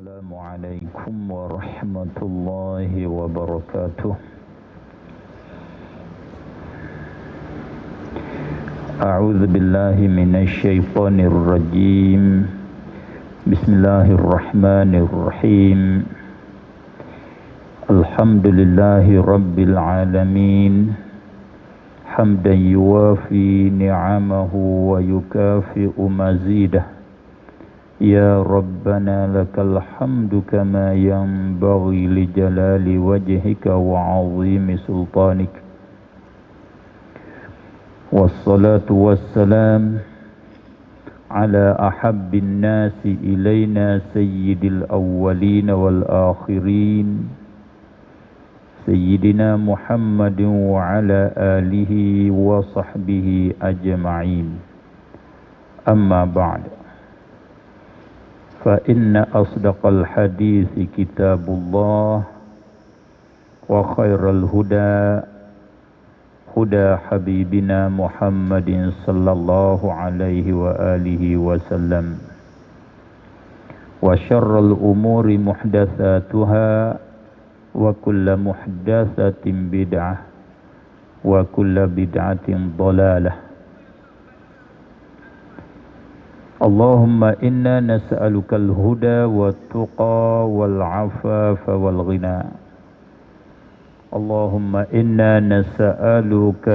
السلام عليكم ورحمة الله وبركاته. أعوذ بالله من الشيطان الرجيم. بسم الله الرحمن الرحيم. الحمد لله رب العالمين حمدا يوافي نعمه ويكافئ مزيده. يا ربنا لك الحمد كما ينبغي لجلال وجهك وعظيم سلطانك. والصلاة والسلام على أحب الناس إلينا سيد الأولين والآخرين سيدنا محمد وعلى آله وصحبه أجمعين. أما بعد، فإن أصدق الحديث كتاب الله وخير الهدى هدى حبيبنا محمد صلى الله عليه وآله وسلم. وشر الأمور محدثاتها وكل محدثة بدعة وكل بدعة ضلالة. اللهم إنا نسألك الهدى والتقى والعفاف والغنى. اللهم إنا نسألك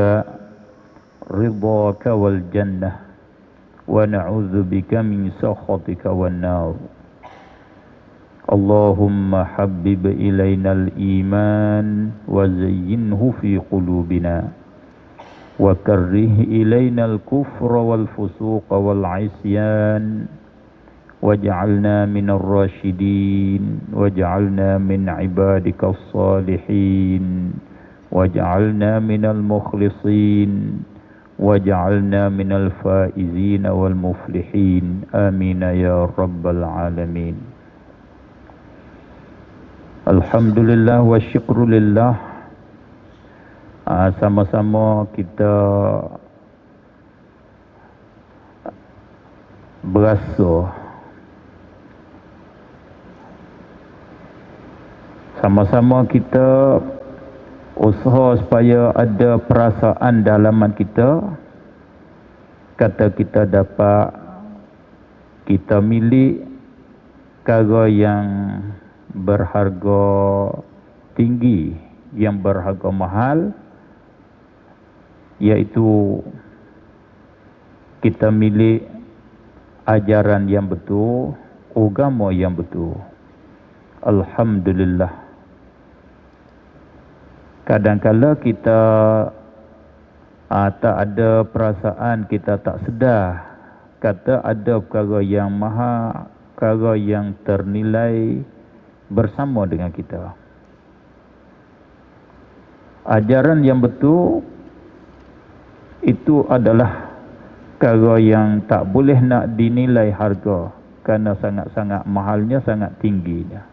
رضاك والجنة ونعوذ بك من سخطك والنار. اللهم حبب إلينا الإيمان وزينه في قلوبنا وكره إلينا الكفر والفسوق والعصيان واجعلنا من الراشدين واجعلنا من عبادك الصالحين واجعلنا من المخلصين واجعلنا من الفائزين والمفلحين. آمين يا رب العالمين. Alhamdulillah wa syukrulillah. Sama-sama kita berasa, sama-sama kita usaha supaya ada perasaan dalaman kita, kata kita dapat kita milik perkara yang berharga tinggi, yang berharga mahal, iaitu kita milik ajaran yang betul, agama yang betul. Alhamdulillah. Kadang-kala kita tak ada perasaan, kita tak sedar, kata ada perkara yang maha, perkara yang ternilai bersama dengan kita. Ajaran yang betul itu adalah perkara yang tak boleh nak dinilai harga, kerana sangat-sangat mahalnya, sangat tingginya.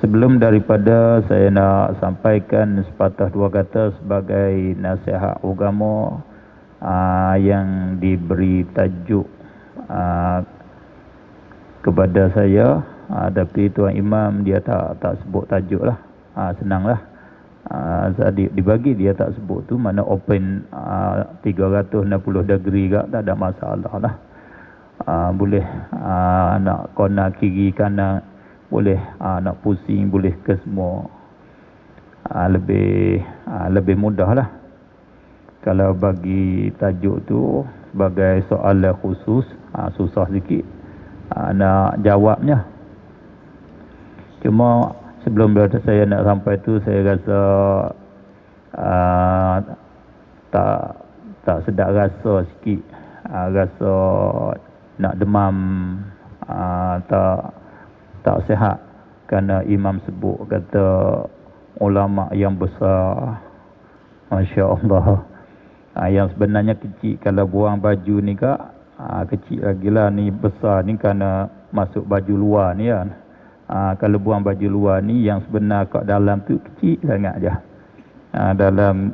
Sebelum daripada saya nak sampaikan sepatah dua kata sebagai nasihat agama yang diberi tajuk kepada saya, tapi Tuan Imam dia tak sebut tajuk lah, senanglah. Dibagi dia tak sebut tu, mana open 360 degree kat, tak ada masalah lah. Boleh nak kona kiri kanan, boleh nak pusing, boleh ke semua. Lebih mudah lah kalau bagi tajuk tu sebagai soalan khusus. Susah sikit nak jawabnya. Cuma sebelum saya nak sampai tu, saya rasa tak sedap rasa sikit, rasa nak demam, tak sihat. Kerana imam sebut, kata ulama yang besar, Masya Allah, yang sebenarnya kecil, kalau buang baju ni kak, kecil lagi lah, ni besar ni kerana masuk baju luar ni kan. Kalau buang baju luar ni, yang sebenar kat dalam tu kecil sangat je, dalam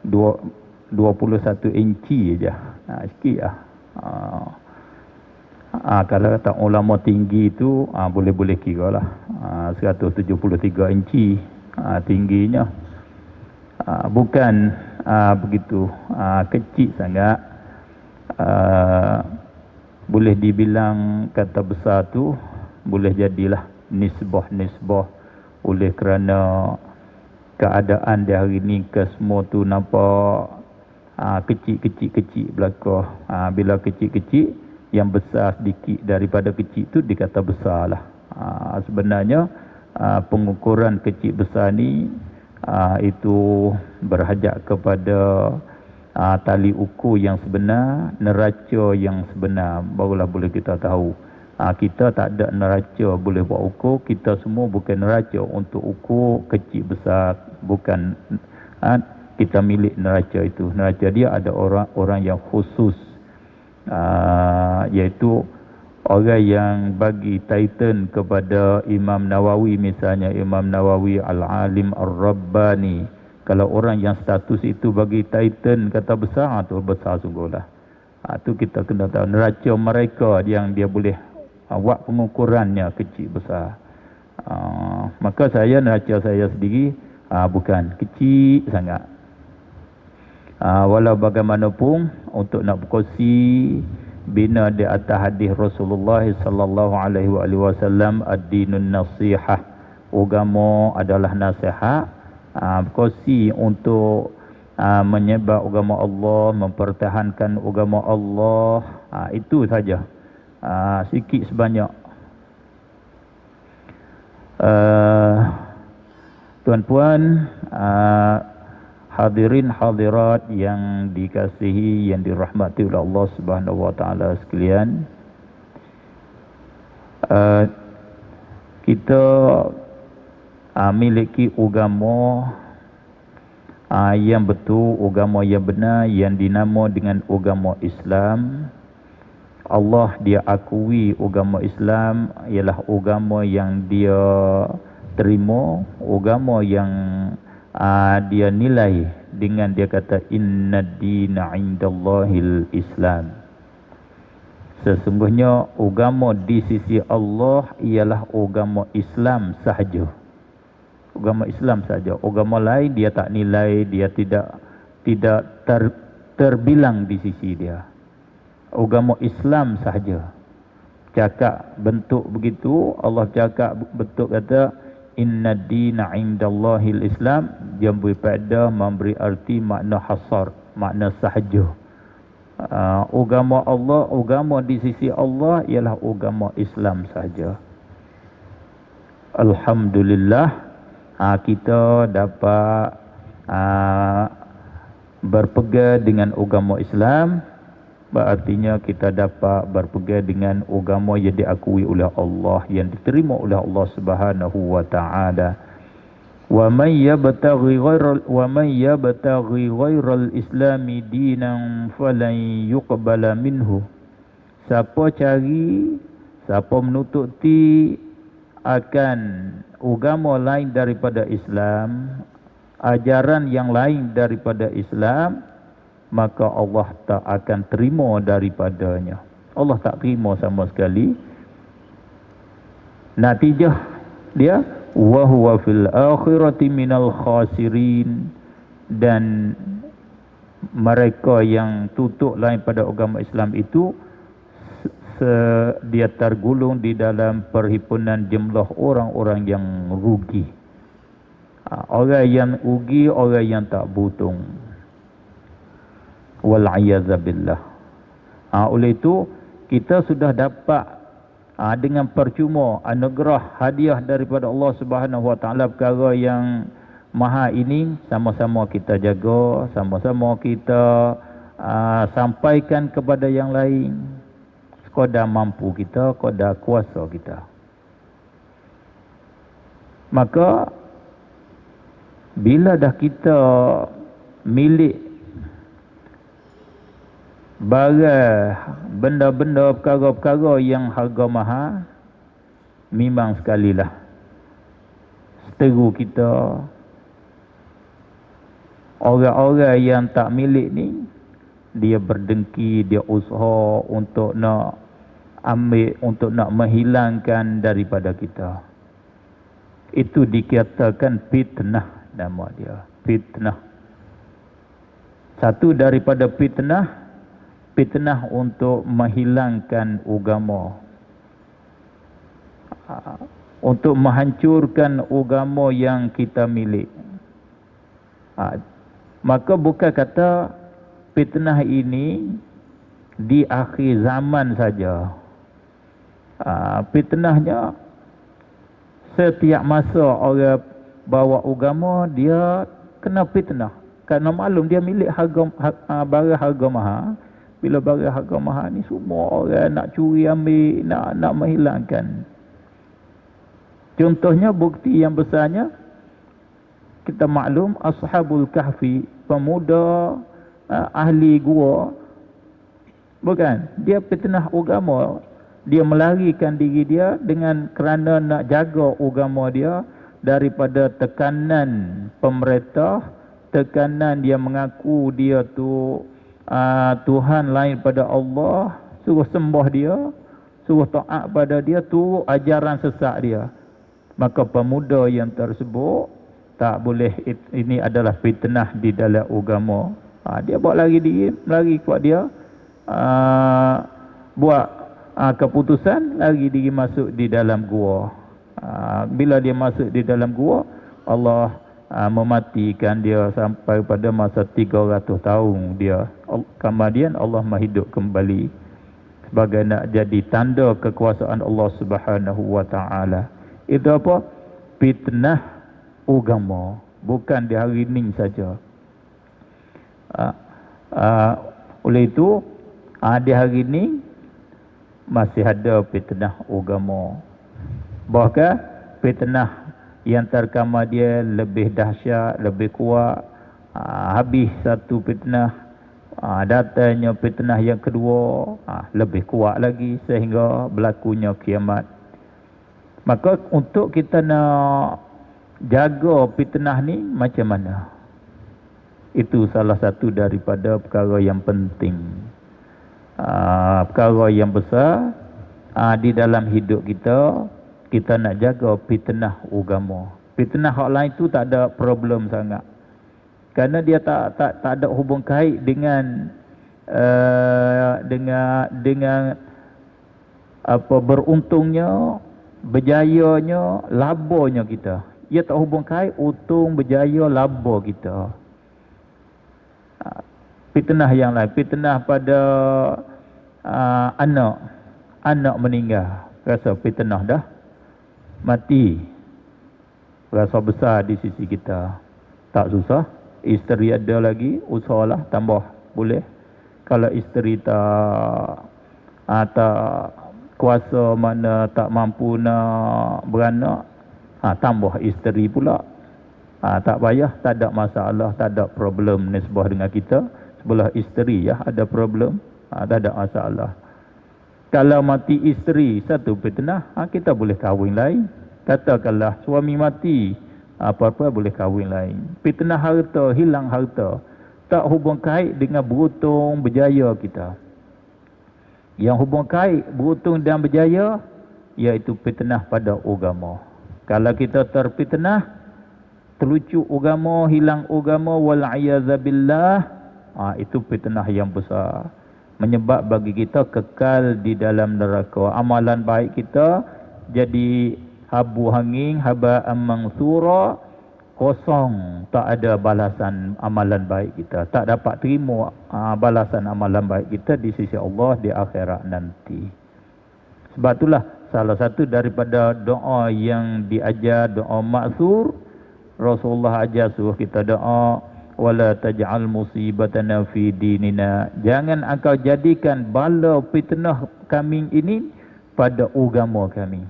21 inci je, sikit lah. Kalau kata ulama tinggi itu boleh-boleh kira lah 173 inci tingginya. Bukan begitu kecil sangat. Boleh dibilang kata besar tu boleh jadilah nisbah oleh kerana keadaan di hari ni ke semua tu nampak kecil belakang. Bila kecil-kecil, yang besar sedikit daripada kecil tu dikata besar lah. Sebenarnya pengukuran kecil besar ni itu berhajat kepada tali ukur yang sebenar, neraca yang sebenar, barulah boleh kita tahu. Kita tak ada neraca boleh buat ukur. Kita semua bukan neraca untuk ukur kecil besar. Bukan kita milik neraca itu. Neraca dia ada orang yang khusus, iaitu orang yang bagi title kepada Imam Nawawi. Misalnya Imam Nawawi Al-Alim Ar-Rabbani. Kalau orang yang status itu bagi title kata besar, tu besar sungguhlah. Tu kita kena tahu neraca mereka yang dia boleh buat pengukurannya kecil besar. Maka neraca saya sendiri bukan kecil sangat. Walau bagaimanapun untuk nak berkongsi bina di atas hadis Rasulullah sallallahu alaihi wasallam, ad-dinun nasihah, agama adalah nasihat. Berkongsi untuk menyebar agama Allah, mempertahankan agama Allah, itu saja. Sikit sebanyak. Tuan-puan, hadirin hadirat yang dikasihi, yang dirahmati oleh Allah Subhanahu wa taala sekalian, kita miliki agama yang betul, agama yang benar, yang dinama dengan agama Islam. Allah dia akui agama Islam ialah agama yang dia terima, agama yang dia nilai dengan dia kata innad dina indallahil Islam. Sesungguhnya agama di sisi Allah ialah agama Islam sahaja. Agama Islam saja. Agama lain dia tak nilai, dia tidak terbilang di sisi dia. Agama Islam sahaja. Cakap bentuk begitu, Allah cakap bentuk kata inna dina indallahil Islam, dia beri pada memberi arti makna hasar, makna sahaja. Agama Allah, agama di sisi Allah ialah agama Islam sahaja. Alhamdulillah, kita dapat berpegang dengan agama Islam. Berartinya kita dapat berpegang dengan agama yang diakui oleh Allah, yang diterima oleh Allah Subhanahu wa taala. Wa man yabtaghi ghairal islami dinan falan yuqbala minhu. Siapa menututi akan agama lain daripada Islam, ajaran yang lain daripada Islam, maka Allah tak akan terima daripadanya. Allah tak terima sama sekali. Natijah dia wa huwa fil akhirati minal khasirin, dan mereka yang tutup lain pada agama Islam itu dia tergulung di dalam perhimpunan jumlah orang-orang yang rugi. Orang yang rugi, orang yang tak buntung. Wal'iyadzabillah. Oleh itu kita sudah dapat dengan percuma anugerah hadiah daripada Allah Subhanahu wa taala, perkara yang maha ini sama-sama kita jaga, sama-sama kita sampaikan kepada yang lain sekadar mampu kita, sekadar kuasa kita. Maka bila dah kita milik barang, benda-benda, perkara-perkara yang harga mahal, memang sekalilah seteru kita. Orang-orang yang tak milik ni, dia berdengki, dia usaha untuk nak ambil untuk nak menghilangkan daripada kita. Itu dikatakan fitnah, nama dia fitnah. Satu daripada fitnah, fitnah untuk menghilangkan agama, untuk menghancurkan agama yang kita milik. Maka bukan kata fitnah ini di akhir zaman saja. Fitnahnya setiap masa orang bawa agama, dia kena fitnah. Kerana maklum dia milik barang harga mahal. Bila barang harga mahal ni semua orang nak curi ambil, nak menghilangkan. Contohnya, bukti yang besarnya, kita maklum Ashabul Kahfi, pemuda ahli gua, bukan? Dia fitnah agama. Dia melarikan diri dia dengan kerana nak jaga agama dia daripada tekanan pemerintah, tekanan dia mengaku dia tu Tuhan lain pada Allah, suruh sembah dia, suruh taat pada dia, tu ajaran sesat dia. Maka pemuda yang tersebut tak boleh, ini adalah fitnah di dalam agama. Dia buat lari diri, melari kuat dia, buat keputusan, lari diri masuk di dalam gua. Bila dia masuk di dalam gua, Allah mematikan dia sampai pada masa 300 tahun dia. Kemudian Allah menghidup kembali sebagai nak jadi tanda kekuasaan Allah Subhanahu wa taala. Itu apa? Fitnah agama, bukan di hari ini saja. Oleh itu, di hari ini masih ada fitnah agama. Bahkan fitnah yang terkama dia lebih dahsyat, lebih kuat. Habis satu fitnah, datanya fitnah yang kedua, lebih kuat lagi sehingga berlakunya kiamat. Maka untuk kita nak jaga fitnah ni macam mana? Itu salah satu daripada perkara yang penting, perkara yang besar di dalam hidup kita. Kita nak jaga fitnah agama. Fitnah hak lain tu tak ada problem sangat, kerana dia tak ada hubung kait dengan apa beruntungnya, berjayanya, labanya kita. Ia tak hubung kait untung, berjaya, laba kita. Fitnah yang lain, fitnah pada anak meninggal, rasa fitnah dah. Mati, rasa besar di sisi kita, tak susah. Isteri ada lagi, usahalah tambah boleh. Kalau isteri tak kuasa, mana tak mampu nak beranak, tambah isteri pula. Tak payah, tak ada masalah, tak ada problem nisbah dengan kita. Sebelah isteri ada problem, tak ada masalah. Kalau mati isteri, satu fitnah, kita boleh kahwin lain. Katakanlah suami mati, apa-apa boleh kahwin lain. Fitnah harta, hilang harta, tak hubung kait dengan beruntung, berjaya kita. Yang hubung kait beruntung dan berjaya, iaitu fitnah pada agama. Kalau kita terfitnah, terlucu agama, hilang agama, wal'iyadzabillah, itu fitnah yang besar, menyebab bagi kita kekal di dalam neraka. Amalan baik kita jadi habu hanging, haba'an mansura, kosong, tak ada balasan amalan baik kita, tak dapat terima balasan amalan baik kita di sisi Allah di akhirat nanti. Sebab itulah salah satu daripada doa yang diajar, doa maksur, Rasulullah ajar suruh kita doa, wala taj'al musibatana fi dinina, jangan engkau jadikan bala fitnah kami ini pada agama kami.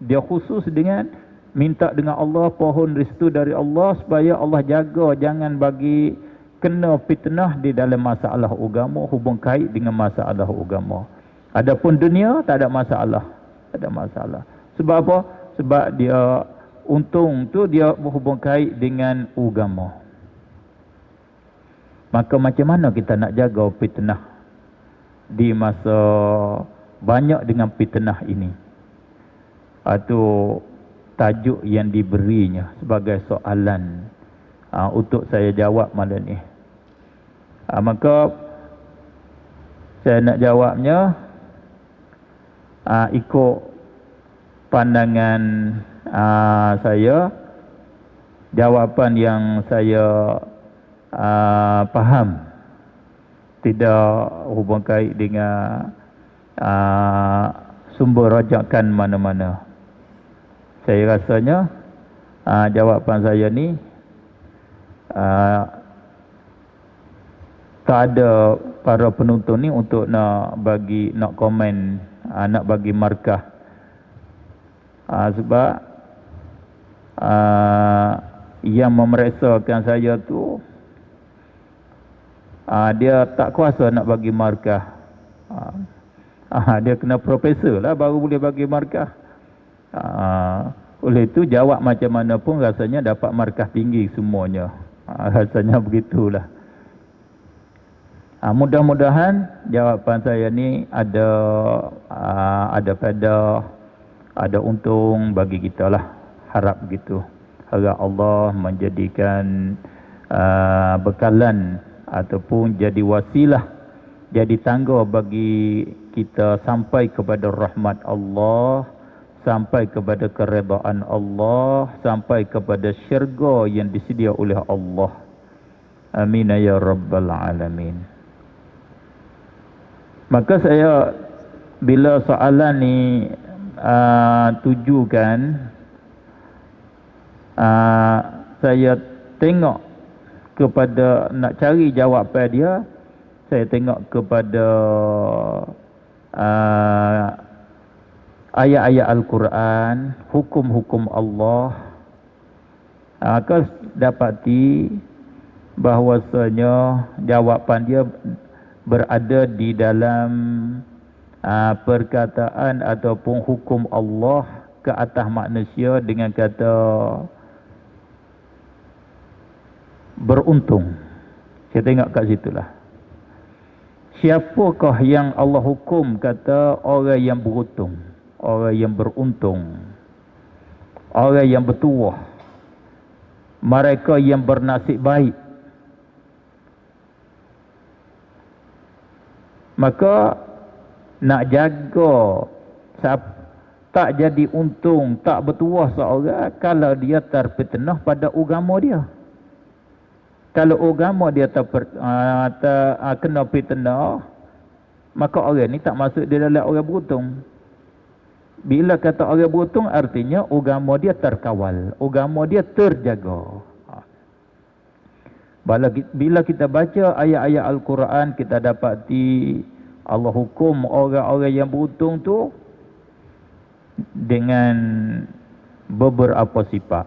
Dia khusus dengan minta dengan Allah, pohon restu dari Allah supaya Allah jaga jangan bagi kena fitnah di dalam masalah agama, hubung kait dengan masalah agama. Adapun dunia tak ada masalah, tak ada masalah. Sebab apa? Sebab dia untung tu dia berhubung kait dengan agama. Maka macam mana kita nak jaga fitnah di masa banyak dengan fitnah ini. Atau tajuk yang diberinya sebagai soalan untuk saya jawab malam ni. Maka saya nak jawabnya ikut pandangan saya, jawapan yang saya faham, tidak hubung kait dengan sumber rajakan mana-mana. Saya rasanya jawapan saya ni tak ada para penonton ni untuk nak komen, nak bagi markah. Sebab yang memeriksakan saya tu dia tak kuasa nak bagi markah. Dia kena profesor lah baru boleh bagi markah. Oleh itu jawab macam mana pun rasanya dapat markah tinggi semuanya. Rasanya begitulah. Mudah-mudahan jawapan saya ni ada faedah, ada untung bagi kita lah. Harap begitu. Harap Allah menjadikan bekalan ataupun jadi wasilah, jadi tangga bagi kita sampai kepada rahmat Allah, sampai kepada keredaan Allah, sampai kepada syurga yang disedia oleh Allah. Amin ya rabbal alamin. Maka saya bila soalan ni tujukan, saya tengok kepada nak cari jawapan dia, saya tengok kepada ayat-ayat Al-Quran, hukum-hukum Allah. Maka dapati bahwasanya jawapan dia berada di dalam perkataan ataupun hukum Allah ke atas manusia dengan kata beruntung. Saya tengok kat situlah. Siapakah yang Allah hukum kata orang yang beruntung, orang yang beruntung, orang yang bertuah, mereka yang bernasib baik. Maka nak jaga tak jadi untung, tak bertuah seorang kalau dia terfitnah pada agama dia. Kalau agama dia kena fitnah, maka orang ni tak masuk di dalam orang beruntung. Bila kata orang beruntung, artinya agama dia terkawal, agama dia terjaga. Bila kita baca ayat-ayat Al-Quran, kita dapati Allah hukum orang-orang yang beruntung tu dengan beberapa sifat.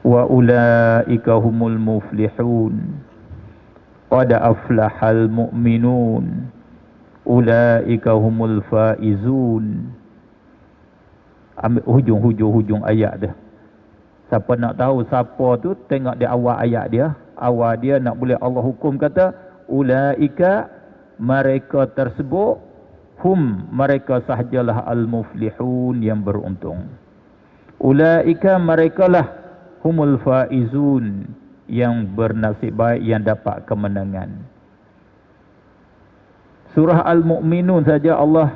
Wa ulaika humul muflihun, qad aflahal mu'minun, ulaika humul faizun. Ambil hujung ayat dah. Siapa nak tahu siapa tu, tengok di awal ayat dia. Awal dia nak boleh Allah hukum kata ulaika, mereka tersebut, hum, mereka sahajalah al-muflihun, yang beruntung. Ulaika, mereka lah humul faizun, yang bernasib baik, yang dapat kemenangan. Surah Al-Mu'minun saja Allah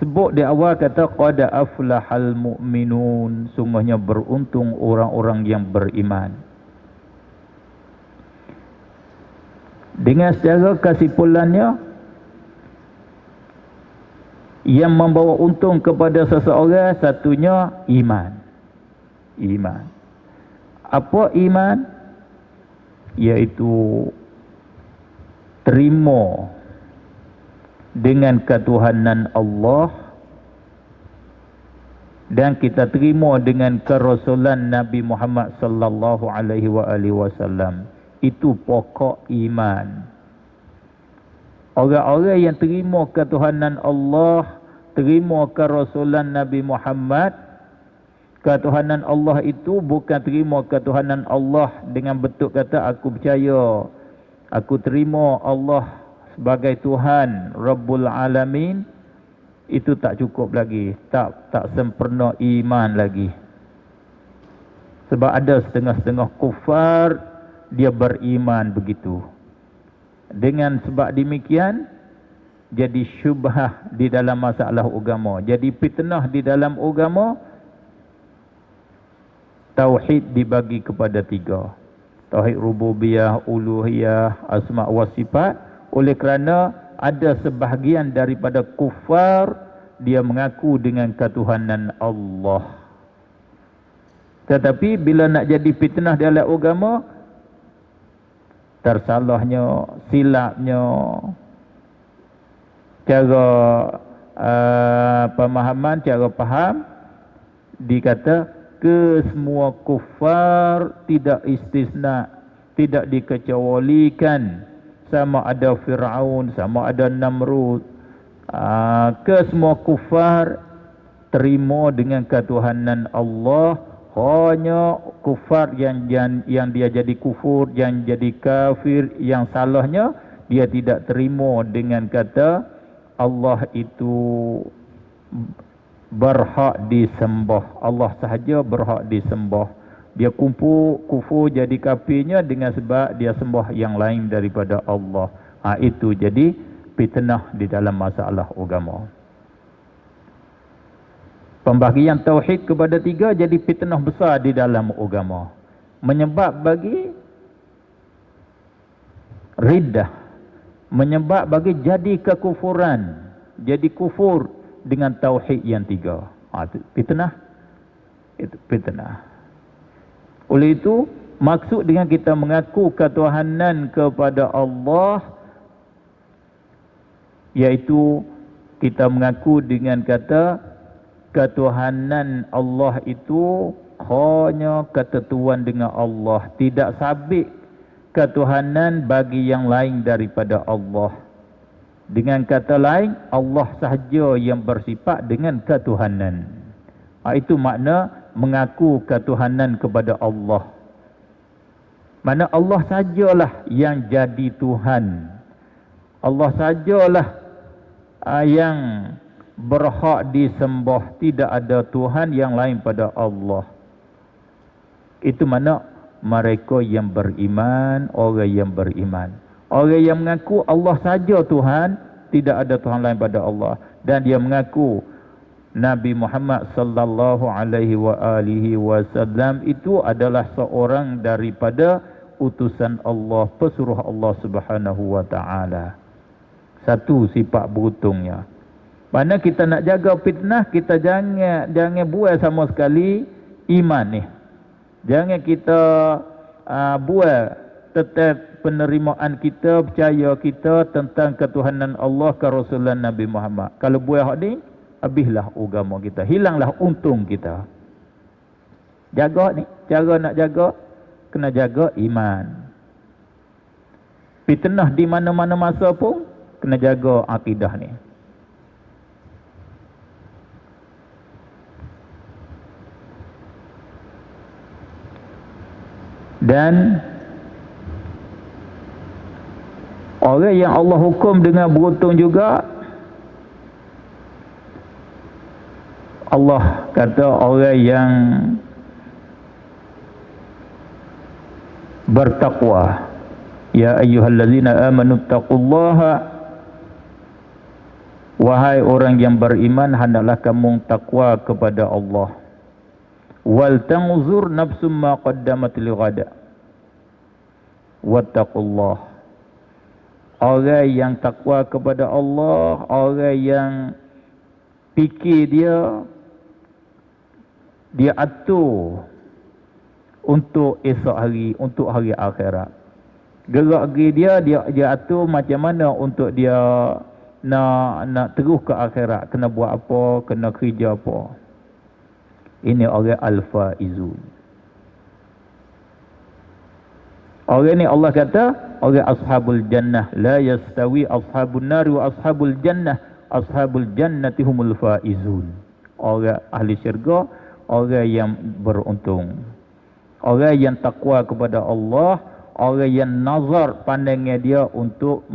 sebut di awal kata qad aflahal mu'minun, sungguhnya beruntung orang-orang yang beriman. Dengan secara kesimpulannya, yang membawa untung kepada seseorang satunya iman. Iman. Apa iman? Iaitu terima dengan ketuhanan Allah, dan kita terima dengan kerasulan Nabi Muhammad sallallahu alaihi wasallam. Itu pokok iman. Orang-orang yang terima ketuhanan Allah, terima kerasulan Nabi Muhammad, ketuhanan Allah itu bukan terima ketuhanan Allah dengan bentuk kata aku percaya aku terima Allah sebagai Tuhan Rabbul Alamin, itu tak cukup lagi, tak sempurna iman lagi. Sebab ada setengah-setengah kufar dia beriman begitu. Dengan sebab demikian jadi syubhah di dalam masalah agama, jadi fitnah di dalam agama. Tauhid dibagi kepada 3. Tauhid rububiyah, uluhiyah, asma wa sifat. Oleh kerana ada sebahagian daripada kufar dia mengaku dengan ketuhanan Allah. Tetapi bila nak jadi fitnah dalam agama, tersalahnya, silapnya, cara pemahaman, cara faham, dikata ke semua kufar tidak istisna, tidak dikecualikan, sama ada Fir'aun, sama ada Namrud, ke semua kufar terima dengan ketuhanan Allah. Hanya kufar yang dia jadi kufur, yang jadi kafir, yang salahnya dia tidak terima dengan kata Allah itu berhak disembah. Allah sahaja berhak disembah. Dia kufur jadi kafirnya dengan sebab dia sembah yang lain daripada Allah. Itu jadi fitnah di dalam masalah agama. Pembahagian tauhid kepada 3 jadi fitnah besar di dalam agama, menyebab bagi riddah, menyebab bagi jadi kekufuran, jadi kufur dengan tauhid yang 3. Itu fitnah. Itu fitnah. Oleh itu, maksud dengan kita mengaku ketuhanan kepada Allah, iaitu kita mengaku dengan kata ketuhanan Allah itu hanya ketentuan dengan Allah, tidak sabit ketuhanan bagi yang lain daripada Allah. Dengan kata lain, Allah sahaja yang bersifat dengan ketuhanan. Itu makna mengaku ketuhanan kepada Allah. Mana Allah sajalah yang jadi Tuhan. Allah sajalah yang berhak disembah, tidak ada Tuhan yang lain pada Allah. Itu mana mereka yang beriman, orang yang beriman. Orang yang mengaku Allah saja Tuhan, tidak ada Tuhan lain pada Allah, dan dia mengaku Nabi Muhammad sallallahu alaihi wasallam itu adalah seorang daripada utusan Allah, pesuruh Allah Subhanahu wa taala. Satu sifat beruntungnya. Mana kita nak jaga fitnah, kita jangan buai sama sekali iman ni. Jangan kita buai tetap penerimaan kita, percaya kita tentang ketuhanan Allah ke Rasulullah Nabi Muhammad. Kalau buai hak ni, habislah agama kita, hilanglah untung kita. Jaga ni, cara nak jaga, kena jaga iman. Fitnah di mana-mana masa pun kena jaga akidah ni. Dan orang yang Allah hukum dengan beruntung juga, Allah kata orang yang bertakwa, ya ayyuhallazina amanu taqullaha, wahai orang yang beriman, hendaklah kamu takwa kepada Allah. Wal tanzur nafsum ma qaddamat lighada wattaqullah. Orang yang takwa kepada Allah, orang yang fikir dia atur untuk esok hari, untuk hari akhirat. Gerak geri dia atur macam mana untuk dia nak terus ke akhirat, kena buat apa, kena kerja apa. Ini orang al-faizun. Orang ni Allah kata, orang ashabul jannah, la yastawi ashabun nar wa ashabul jannah, ashabul jannati humul faizun. Orang ahli syurga, orang yang beruntung. Orang yang takwa kepada Allah, orang yang nazar pandangnya dia untuk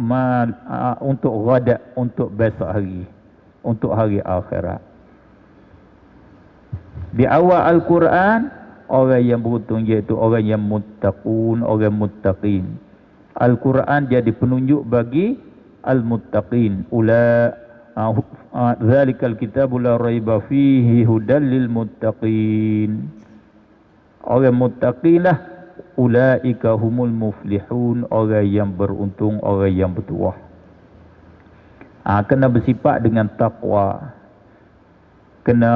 untuk ghadak, untuk besok hari, untuk hari akhirat. Di awal Al-Quran, orang yang beruntung iaitu orang yang muttaqun, orang muttaqin. Al-Quran jadi penunjuk bagi al-muttaqin. Zalikal kitabu la raiba fihi hudal lil muttaqin. Orang muttaqin lah, ulaika humul muflihun, orang yang beruntung, orang yang bertuah. Kena bersifat dengan taqwa, kena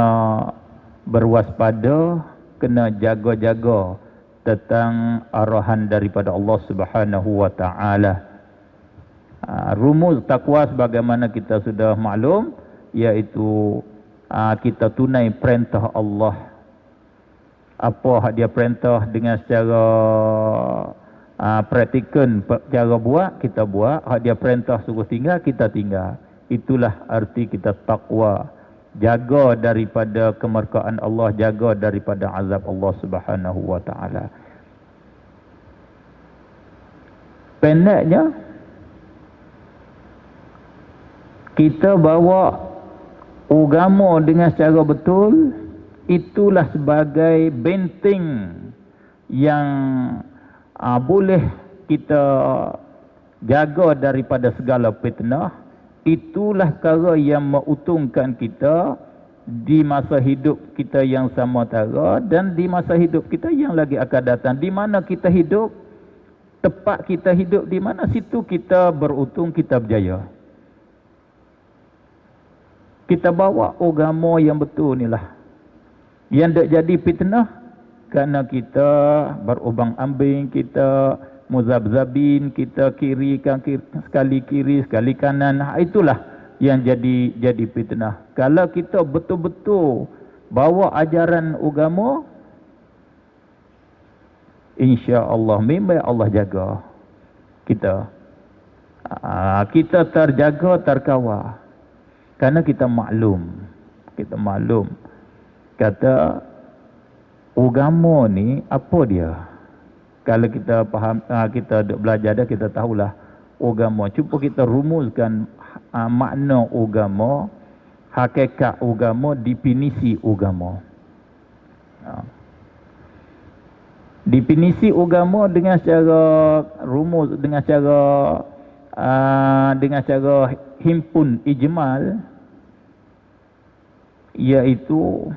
berwaspada, kena jaga-jaga tentang arahan daripada Allah Subhanahu wa taala. Rumus takwa sebagaimana kita sudah maklum, iaitu kita tunai perintah Allah. Apa hak dia perintah dengan secara praktikal, cara buat kita buat, hak dia perintah suruh tinggal kita tinggal. Itulah arti kita takwa. Jaga daripada kemurkaan Allah, jaga daripada azab Allah Subhanahu wa taala. Pendeknya, kita bawa agama dengan secara betul, itulah sebagai benteng yang boleh kita jaga daripada segala fitnah. Itulah perkara yang menguntungkan kita di masa hidup kita yang sama tara dan di masa hidup kita yang lagi akan datang. Di mana kita hidup, tempat kita hidup di mana, situ kita beruntung, kita berjaya. Kita bawa agama yang betul ni lah, yang tak jadi fitnah, kerana kita berubang ambing, kita muzabzabin, kita sekali kiri sekali kanan. Itulah yang jadi fitnah. Kalau kita betul-betul bawa ajaran agama, insya-Allah memang Allah jaga kita. Kita terjaga, terkawal. Karena kita maklum kata agama ni apa dia. Kalau kita faham, kita belajar dah, kita tahulah agama. Cuba kita rumuskan makna agama, hakikat agama, definisi agama. Definisi agama dengan secara rumus, dengan secara himpun ijmal, iaitu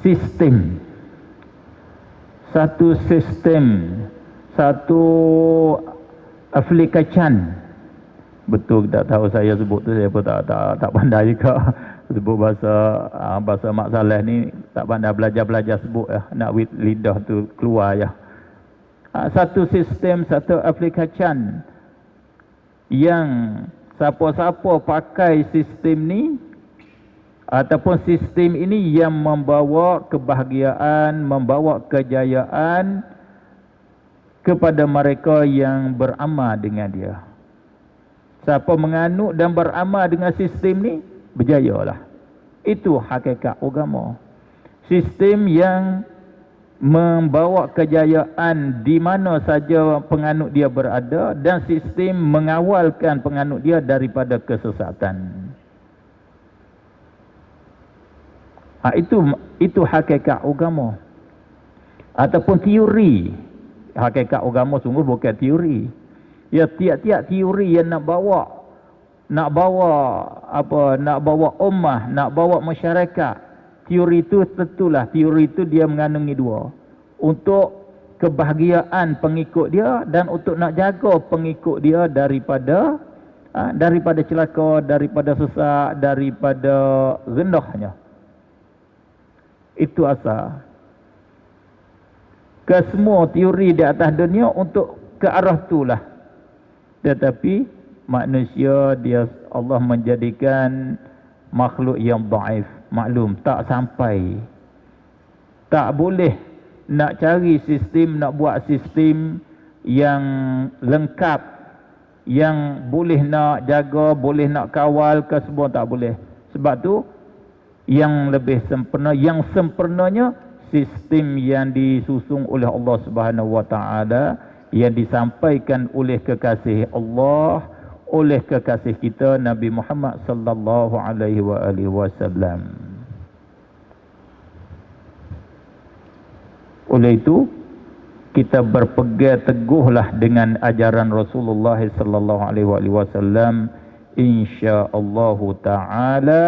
sistem, satu aplikasi. Betul tak tahu saya sebut tu, saya pun tak pandai juga sebut bahasa Mak Saleh ni, tak pandai belajar sebut ya, nak lidah tu keluar ya. Satu sistem, satu aplikasi yang siapa-siapa pakai sistem ni ataupun sistem ini yang membawa kebahagiaan, membawa kejayaan kepada mereka yang beramal dengan dia. Siapa menganut dan beramal dengan sistem ni, berjayalah. Itu hakikat agama. Sistem yang membawa kejayaan di mana saja penganut dia berada, dan sistem mengawalkan penganut dia daripada kesesatan. Itu hakikat agama. Ataupun teori. Hakikat agama sungguh bukan teori. Ya, tiap-tiap teori yang nak bawa ummah, nak bawa masyarakat. Teori itu tentulah, teori itu dia mengandungi dua. Untuk kebahagiaan pengikut dia dan untuk nak jaga pengikut dia daripada celaka, daripada sesak, daripada rendahnya. Itu asal. Kesemua teori di atas dunia untuk ke arah itulah. Tetapi manusia, Allah menjadikan makhluk yang dhaif. Maklum, tak sampai. Tak boleh nak cari sistem, nak buat sistem yang lengkap, yang boleh nak jaga, boleh nak kawal ke semua, tak boleh. Sebab tu yang lebih sempurna, yang sempurnanya sistem yang disusung oleh Allah Subhanahu wa taala, yang disampaikan oleh kekasih Allah, oleh kekasih kita Nabi Muhammad sallallahu alaihi wasallam. Oleh itu kita berpegang teguhlah dengan ajaran Rasulullah sallallahu alaihi wasallam, insya-Allah taala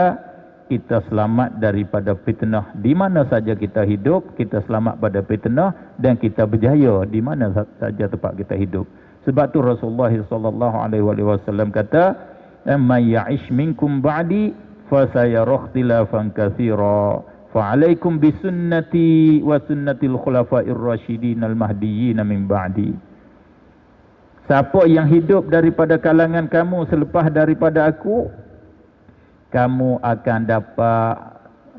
kita selamat daripada fitnah di mana saja kita hidup, kita selamat pada fitnah dan kita berjaya di mana saja tempat kita hidup. Sebab tu Rasulullah sallallahu alaihi wasallam kata, "Man ya'ish minkum ba'di fa sayara ikhtilafan katsira, fa 'alaikum bi sunnati wa sunnatil khulafa'ir rasyidin al-mahdiyyin min ba'di." Siapa yang hidup daripada kalangan kamu selepas daripada aku, kamu akan dapat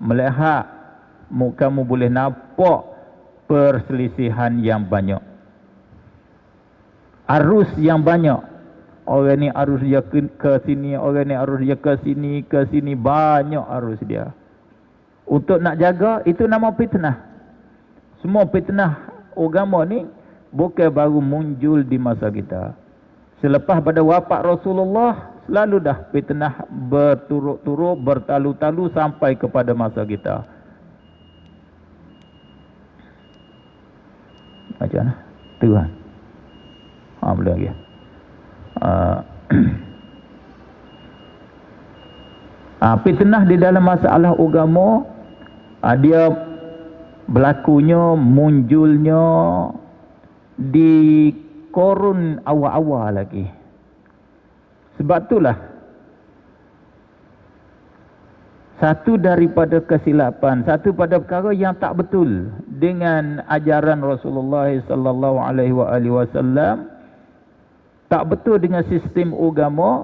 melihat, kamu boleh nampak perselisihan yang banyak, arus yang banyak. Orang ni arus dia ke sini, orang ni arus dia ke sini, banyak arus dia. Untuk nak jaga, itu nama fitnah. Semua fitnah agama ni bukan baru muncul di masa kita. Selepas pada wafat Rasulullah, selalu dah fitnah berturut-turut, bertalu-talu sampai kepada masa kita. Macam mana? Tu kan? Boleh lagi. Fitnah di dalam masalah agama, dia berlakunya, munculnya di korun awal-awal lagi. Sebab itulah satu daripada kesilapan, satu pada perkara yang tak betul dengan ajaran Rasulullah sallallahu alaihi wasallam, tak betul dengan sistem agama,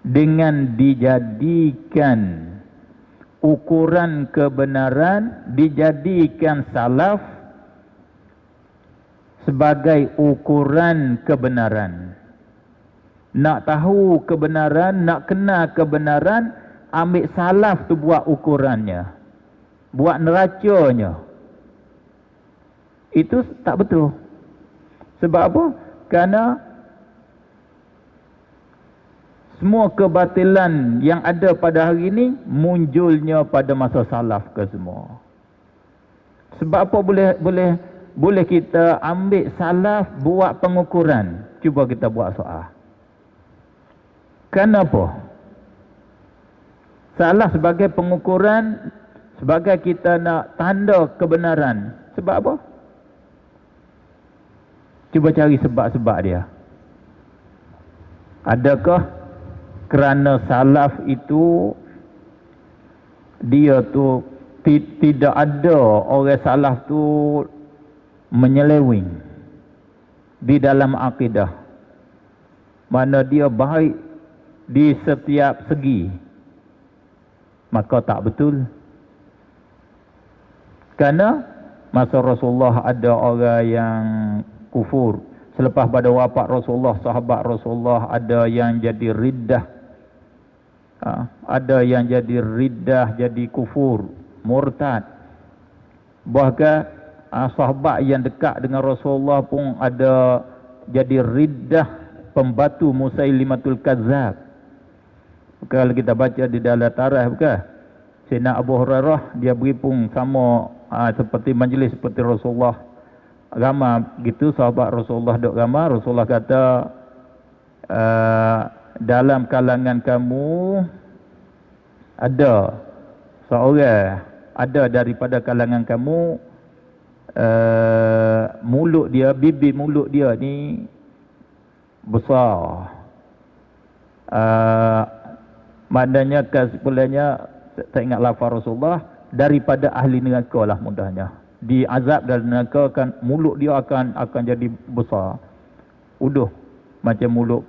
dengan dijadikan ukuran kebenaran, dijadikan salaf sebagai ukuran kebenaran. Nak tahu kebenaran, nak kenal kebenaran, ambil salaf tu buat ukurannya, buat neracanya. Itu tak betul. Sebab apa? Kerana semua kebatilan yang ada pada hari ini munculnya pada masa salaf ke semua. Sebab apa boleh kita ambil salaf buat pengukuran? Cuba kita buat soal. Kenapa? Salah sebagai pengukuran, sebagai kita nak tanda kebenaran. Sebab apa? Cuba cari sebab-sebab dia. Adakah kerana salaf itu, dia tu tidak ada orang salaf tu menyeleweng di dalam akidah, mana dia baik di setiap segi? Maka tak betul. Kerana masa Rasulullah ada orang yang kufur. Selepas pada wafat Rasulullah, sahabat Rasulullah ada yang jadi riddah, ada yang jadi riddah, jadi kufur, murtad. Bahkan sahabat yang dekat dengan Rasulullah pun ada jadi riddah, pembatu Musailimatul Kazzab. Kalau kita baca di dalam tarikh, bukan? Sayyidina Abu Hurairah dia beripung sama seperti majlis seperti Rasulullah ramai gitu, sahabat Rasulullah duk ramai. Rasulullah kata, dalam kalangan kamu ada seorang, ada daripada kalangan kamu, mulut dia, bibir mulut dia ni besar. Maknanya kesimpulannya, tak ingat lafaz Rasulullah, daripada ahli neraka lah mudahnya. Diazab dalam neraka, kan mulut dia akan jadi besar. Uduh macam mulut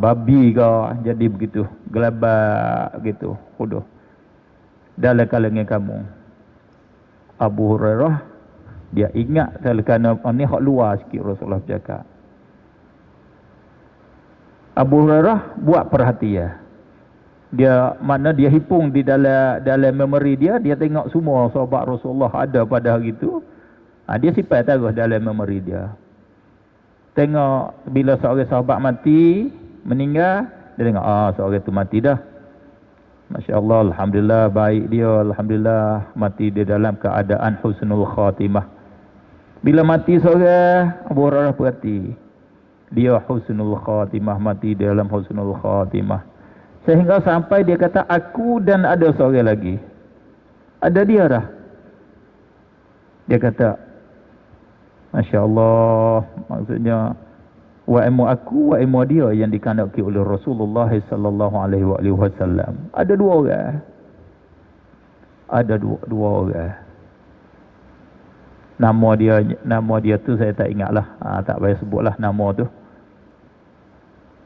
babi ke, jadi begitu, gelabak gitu, uduh. Dalam kalangan kamu. Abu Hurairah dia ingat kerana ni hak luar sikit Rasulullah bercakap. Abu Hurairah buat perhatian. Dia mana dia hipung di dalam memori dia, dia tengok semua sahabat Rasulullah ada pada hari itu. Dia simpan terus dalam memori dia. Tengok bila seorang sahabat mati, meninggal, dia tengok seorang itu mati dah. Masya Allah, alhamdulillah baik dia, alhamdulillah mati di dalam keadaan husnul khatimah. Bila mati seorang, Abu Hurairah perhati, dia husnul khatimah, mati di dalam husnul khatimah. Sehingga sampai dia kata, aku dan ada seorang lagi. Ada dia dah. Dia kata, Masya Allah, maksudnya wa ilmu aku, wa ilmu dia yang dikandaki oleh Rasulullah sallallahu alaihi wasallam. Ada dua orang. Ada dua orang. Nama dia tu saya tak ingatlah. Tak payah sebutlah nama tu.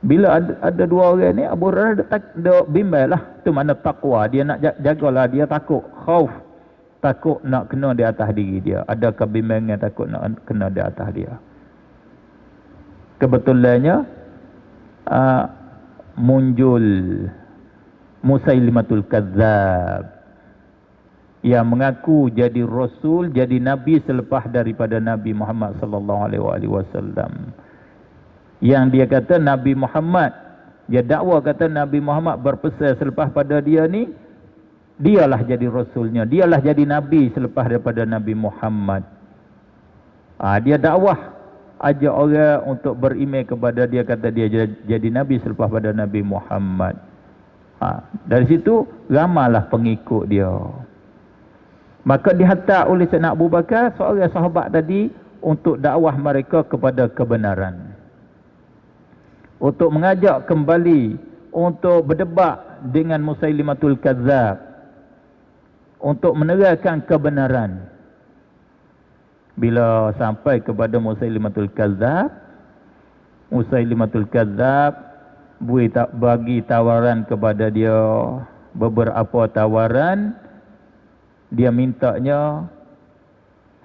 Bila ada dua orang ni, Abu Hurairah dia bimbang lah. Tu mana takwa. Dia nak jagalah, dia takut. Khauf. Takut nak kena di atas diri dia. Ada kebimbangan takut nak kena di atas dia. Kebetulannya muncul Musailimatul Kadzab yang mengaku jadi Rasul, jadi Nabi selepas daripada Nabi Muhammad sallallahu alaihi wasallam. Yang dia kata Nabi Muhammad, dia dakwa kata Nabi Muhammad berpesan selepas pada dia ni, dialah jadi Rasulnya, dialah jadi Nabi selepas daripada Nabi Muhammad. Dia dakwah, ajak orang untuk beriman kepada dia, kata dia jadi Nabi selepas pada Nabi Muhammad. Dari situ ramailah pengikut dia. Maka dihantar oleh Sayyidina Abu Bakar seorang sahabat tadi untuk dakwah mereka kepada kebenaran. Untuk mengajak kembali, untuk berdebat dengan Musailimatul Kadzab, untuk menerangkan kebenaran. Bila sampai kepada Musailimatul Kadzab, Musailimatul Kadzab bagi tawaran kepada dia, beberapa tawaran. Dia mintanya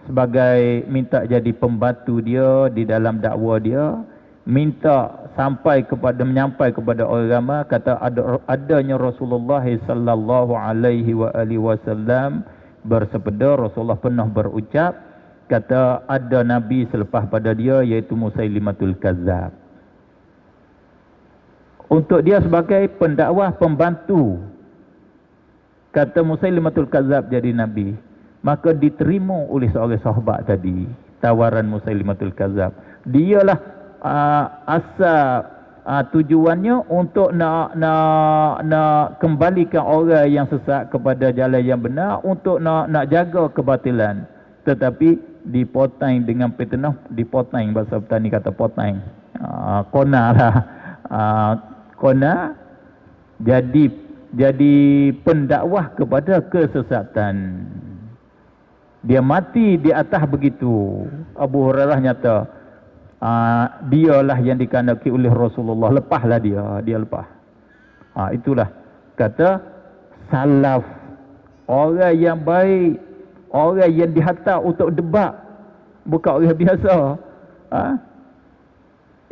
sebagai minta jadi pembantu dia di dalam dakwah dia, minta menyampai kepada orang ramai, kata adanya Rasulullah sallallahu alaihi wasallam bersabda, Rasulullah pernah berucap, kata ada nabi selepas pada dia iaitu Musailimatul Kadzab. Untuk dia sebagai pendakwah, pembantu, kata Musailimatul Kadzab jadi nabi. Maka diterima oleh seorang sahabat tadi tawaran Musailimatul Kadzab. Dialah asal tujuannya untuk nak kembalikan orang yang sesat kepada jalan yang benar, untuk nak jaga kebatilan. Tetapi dipotong dengan fitnah, dipotong, bahasa petani kata potong, kona lah, kona jadi pendakwah kepada kesesatan. Dia mati di atas begitu. Abu Hurairah nyata, dialah yang dikandaki oleh Rasulullah. Lepaslah dia lepas. Itulah kata salaf, orang yang baik, orang yang dihantar untuk debat, bukan orang biasa.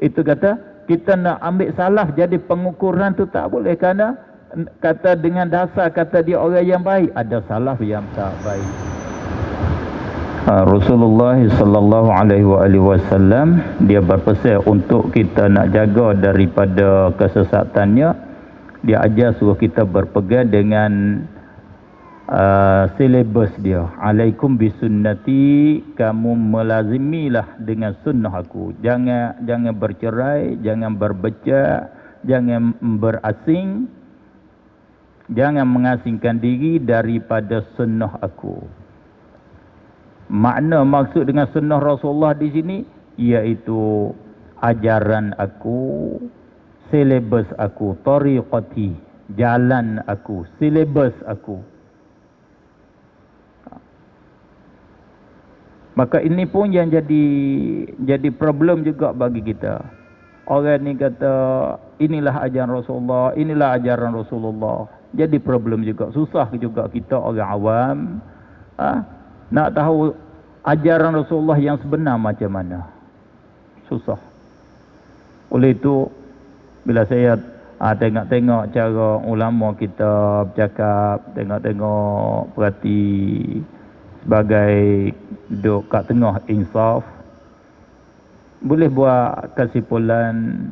Itu kata kita nak ambil salaf jadi pengukuran tu tak boleh, kerana kata dengan dasar kata dia orang yang baik, ada salaf yang tak baik. Rasulullah sallallahu alaihi wasallam dia berpesan untuk kita nak jaga daripada kesesatannya. Dia ajar suruh kita berpegang dengan silabus dia. Alaikum bisunnati, kamu melazimilah dengan sunnah aku. Jangan bercerai, jangan berbecah, jangan berasing, jangan mengasingkan diri daripada sunnah aku. Makna maksud dengan sunnah Rasulullah di sini iaitu ajaran aku, silabus aku, tariqati, jalan aku, silabus aku. Maka ini pun yang jadi problem juga bagi kita. Orang ni kata inilah ajaran Rasulullah, inilah ajaran Rasulullah. Jadi problem juga, susah juga kita orang awam nak tahu ajaran Rasulullah yang sebenar macam mana. Susah. Oleh itu bila saya Tengok-tengok cara ulama kita bercakap, tengok-tengok perhati sebagai duduk kat tengah insaf, boleh buat kesimpulan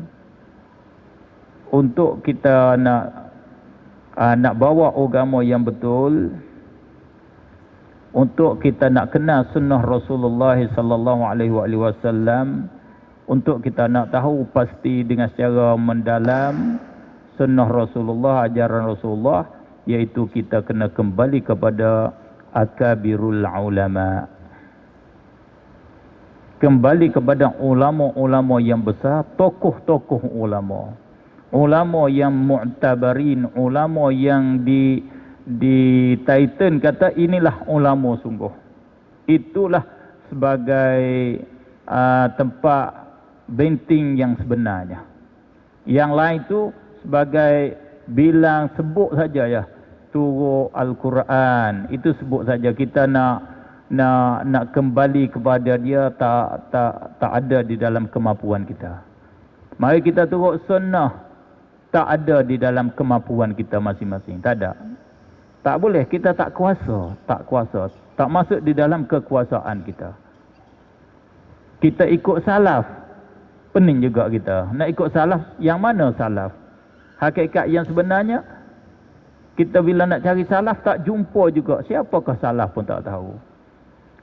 untuk kita nak bawa agama yang betul, untuk kita nak kenal sunnah Rasulullah sallallahu alaihi wasallam, untuk kita nak tahu pasti dengan secara mendalam sunnah Rasulullah, ajaran Rasulullah, iaitu kita kena kembali kepada akabirul ulama, kembali kepada ulama-ulama yang besar, tokoh-tokoh ulama, ulama yang mu'tabarin, ulama yang di Titan kata inilah ulama sungguh. Itulah sebagai tempat benting yang sebenarnya. Yang lain tu sebagai bilang sebut saja ya, turut Al-Quran, itu sebut saja. Kita nak kembali kepada dia tak ada di dalam kemampuan kita. Mari kita turut sunnah, tak ada di dalam kemampuan kita masing-masing, tak ada. Tak boleh, kita tak kuasa, tak masuk di dalam kekuasaan kita. Kita ikut salaf, pening juga kita. Nak ikut salaf, yang mana salaf? Hakikat yang sebenarnya, kita bila nak cari salaf tak jumpa juga. Siapakah salaf pun tak tahu.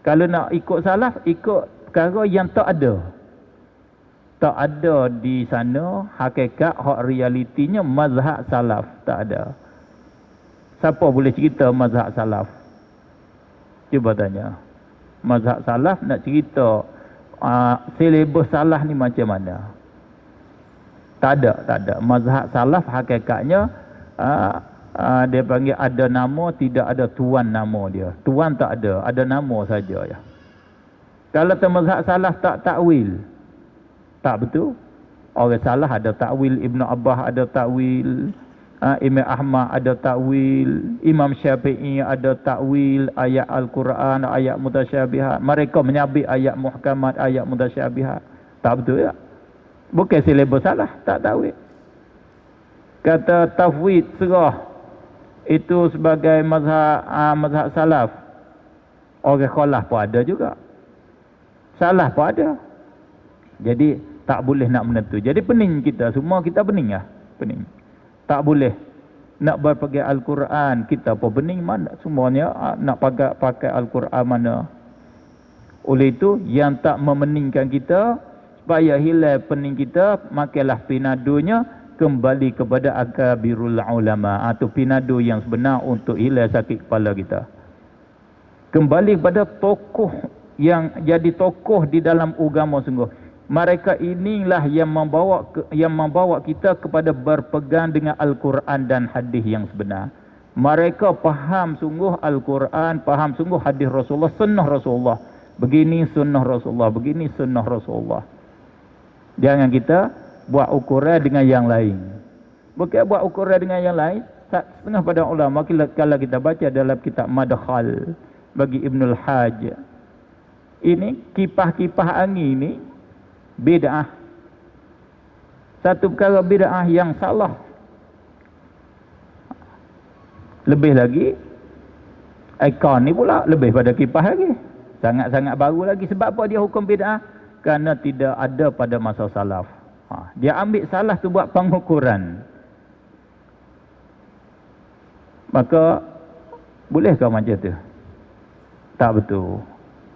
Kalau nak ikut salaf, ikut perkara yang tak ada. Tak ada di sana hakikat, hak realitinya mazhab salaf. Tak ada. Siapa boleh cerita mazhab salaf? Cuba tanya. Mazhab salaf nak cerita silibus salaf ni macam mana? Tak ada. Mazhab salaf hakikatnya dia panggil ada nama, tidak ada tuan nama dia. Tuan tak ada nama saja ya. Kalau mazhab salaf tak takwil, tak betul. Orang salah ada takwil, Ibn Abbas ada takwil, Imam Ahmad ada takwil, Imam Syafi'i ada takwil ayat Al-Quran, ayat mutasyabihat. Mereka menyabit ayat muhkamat, ayat mutasyabihat. Tak betul ya. Bukan silibus salah, tak takwil. Kata tafwid serah, itu sebagai mazhab salaf. Orang khalaf pun ada juga, salah pun ada. Jadi tak boleh nak menentu. Jadi pening kita, semua kita pening lah. Pening. Tak boleh nak berpegang Al-Quran, kita pun pening mana semuanya nak pakai Al-Quran mana. Oleh itu yang tak memeningkan kita, supaya hilang pening kita, makalah pinadunya kembali kepada akabirul ulama, atau pinadu yang sebenar untuk hilang sakit kepala kita. Kembali kepada tokoh yang jadi tokoh di dalam agama sungguh. Mereka inilah yang membawa kita kepada berpegang dengan Al-Quran dan hadis yang sebenar. Mereka faham sungguh Al-Quran, faham sungguh hadis Rasulullah, sunnah Rasulullah. Begini sunnah Rasulullah, begini sunnah Rasulullah. Jangan kita buat ukuran dengan yang lain. Bukan buat ukuran dengan yang lain. Setengah pada ulama, kalau kita baca dalam kitab Madkhal bagi Ibnul Hajj, ini kipah-kipah angin ini bid'ah. Satu perkara bid'ah yang salah. Lebih lagi, ikon ni pula lebih pada kipah lagi. Sangat-sangat baru lagi. Sebab apa dia hukum bid'ah? Kerana tidak ada pada masa salaf. Dia ambil salah tu buat pengukuran. Maka bolehkah macam tu? Tak betul.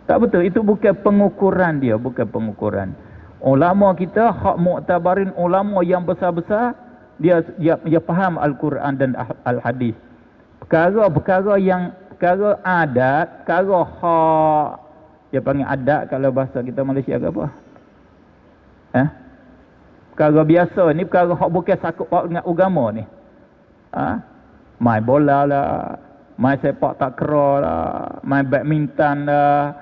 Tak betul. Itu bukan pengukuran dia, bukan pengukuran. Ulama kita, hak mu'tabarin, ulama yang besar-besar, dia faham Al-Quran dan Al-Hadis. Perkara adat, perkara hak, dia panggil adat kalau bahasa kita Malaysia ke apa? Perkara biasa ni, perkara hak bukan sakut dengan agama ni. Main bola lah, main sepak takraw lah, main badminton lah,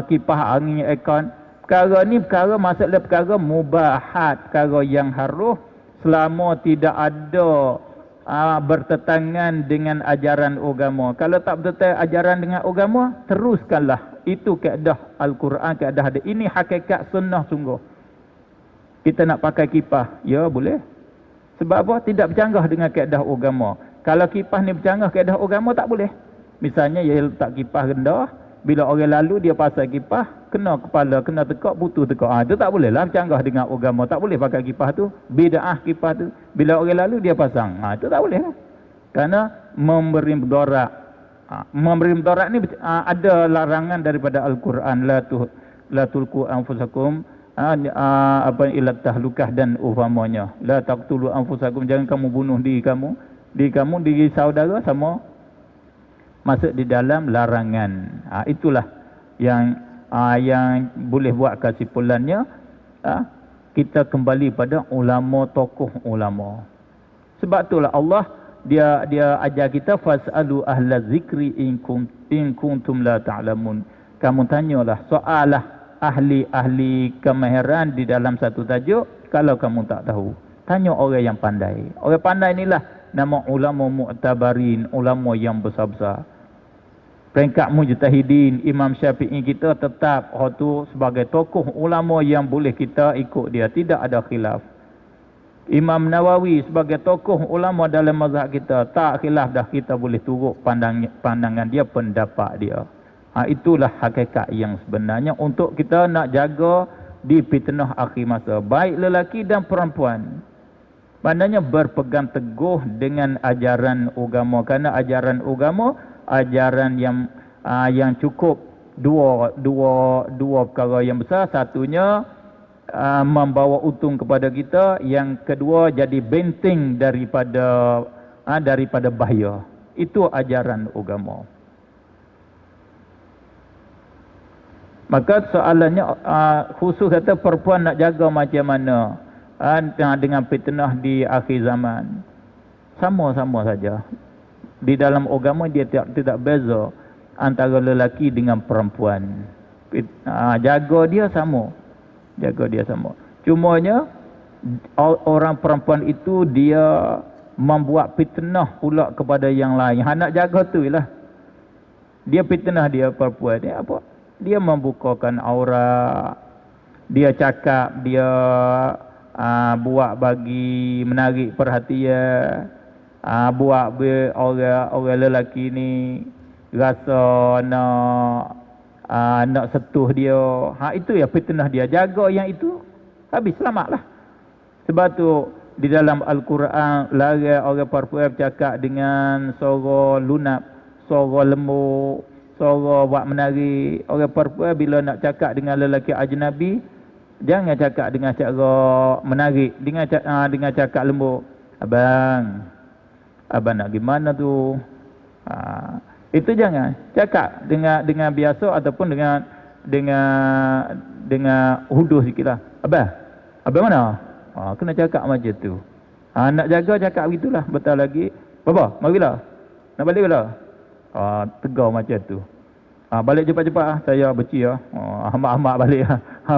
kipah angin ikon. Perkara ni perkara masalah perkara mubahat, perkara yang harus selama tidak ada bertentangan dengan ajaran agama. Kalau tak bertentangan ajaran dengan agama, teruskanlah. Itu kaedah Al-Quran, kaedah hadis. Ini hakikat sunnah sungguh. Kita nak pakai kipah, ya boleh. Sebab apa? Tidak bercanggah dengan kaedah agama. Kalau kipas ni bercanggah kaedah agama tak boleh. Misalnya dia letak kipas rendah, bila orang lalu dia pasang kipas, kena kepala, kena tekak, putus tekak. Itu tak boleh lah bercanggah dengan agama. Tak boleh pakai kipas tu. Bid'ah kipas tu. Bila orang lalu dia pasang. Itu tak boleh lah. Kerana memberi mudarat. Memberi mudarat ni ada larangan daripada Al-Quran. La tulqu anfusakum ila tahlukah dan umpamanya. La taqtulu anfusakum, jangan kamu bunuh diri kamu. Diri saudara sama masuk di dalam larangan. Itulah yang boleh buat kesimpulannya. Kita kembali pada ulama, tokoh ulama. Sebab itulah Allah dia ajar kita fasalu ahla zikri in kuntum la ta'lamun. Kamu tanyalah, soalah ahli kemahiran di dalam satu tajuk kalau kamu tak tahu. Tanya orang yang pandai. Orang pandai inilah nama ulama mu'tabarin, ulama yang besar-besar. Peringkat mujtahidin, Imam Syafi'i kita tetap tu sebagai tokoh ulama yang boleh kita ikut dia, tidak ada khilaf. Imam Nawawi sebagai tokoh ulama dalam mazhab kita, tak khilaf dah, kita boleh turut pandangan dia, pendapat dia. Itulah hakikat yang sebenarnya untuk kita nak jaga di fitnah akhir masa, baik lelaki dan perempuan. Maknanya berpegang teguh dengan ajaran agama, kerana ajaran agama ajaran yang cukup dua perkara yang besar. Satunya membawa untung kepada kita, yang kedua jadi benteng daripada bahaya. Itu ajaran agama. Maka soalannya khusus kata perempuan nak jaga macam mana dengan fitnah di akhir zaman. Sama-sama saja. Di dalam agama dia tidak beza antara lelaki dengan perempuan. Jaga dia sama. Cumanya orang perempuan itu dia membuat fitnah pula kepada yang lain. Nak jaga tu lah. Dia fitnah dia perempuan. Dia apa? Dia membukakan aurat. Dia cakap, dia buat bagi menarik perhatian. Buat orang lelaki ni rasa nak setuh dia. Itu ya fitnah dia. Jaga yang itu, habis selamatlah. Sebab tu di dalam Al-Quran larang orang perempuan bercakap dengan suara lunak, suara lembut, suara buat menarik. Orang perempuan bila nak cakap dengan lelaki ajnabi, jangan cakap dengan cara menarik, dengan cakap lembut. Abang nak gimana tu? Itu jangan. Cakap dengan biasa ataupun dengan huduh sikitlah. Abang mana? Kena cakap macam tu. Nak jaga cakap begitulah. Betul lagi. Bapa, marilah. Nak balik bila? Tegar macam tu. Balik cepat-cepat. Saya beci hamak-hamak balik.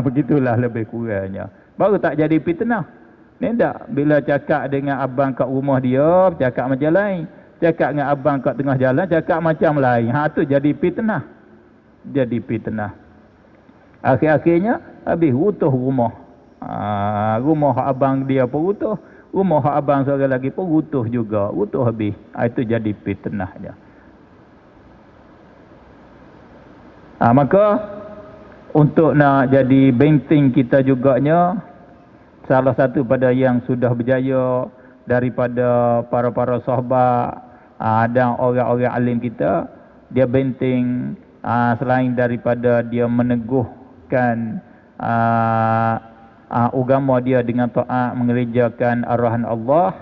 Begitulah lebih kurangnya. Baru tak jadi fitnah. Ni tak, bila cakap dengan abang kat rumah dia, cakap macam lain. Cakap dengan abang kat tengah jalan, cakap macam lain. Tu jadi fitnah. Akhir-akhirnya, habis rutuh rumah. Rumah abang dia pun rutuh. Rumah abang seorang lagi pun rutuh juga. Rutuh habis. Itu jadi fitnah je. Maka, untuk nak jadi benteng kita juganya, salah satu pada yang sudah berjaya daripada para sahabat dan orang-orang alim kita, dia benteng selain daripada dia meneguhkan agama dia dengan taat mengerjakan arahan Allah,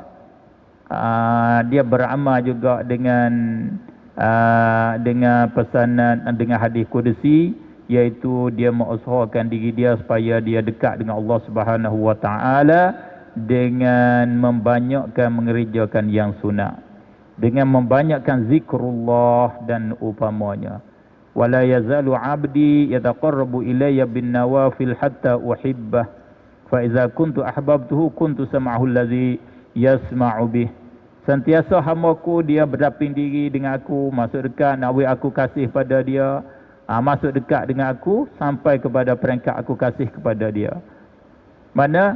dia beramal juga dengan pesanan, dengan hadis qudsi, iaitu dia mengusahakan diri dia supaya dia dekat dengan Allah Subhanahu wa taala dengan membanyakkan mengerjakan yang sunat, dengan membanyakkan zikrullah dan upamanya. Wala yazalu 'abdi yataqarrabu ilayya bin nawafil hatta uhibbah fa idza kuntu ahbabtuhu kuntu sam'ahu allazi yasma'u bih. Sentiasa hamba-Ku dia berdaping diri dengan aku, masuk dekat, nak aku kasih pada dia. Masuk dekat dengan aku sampai kepada peringkat aku kasih kepada dia. Mana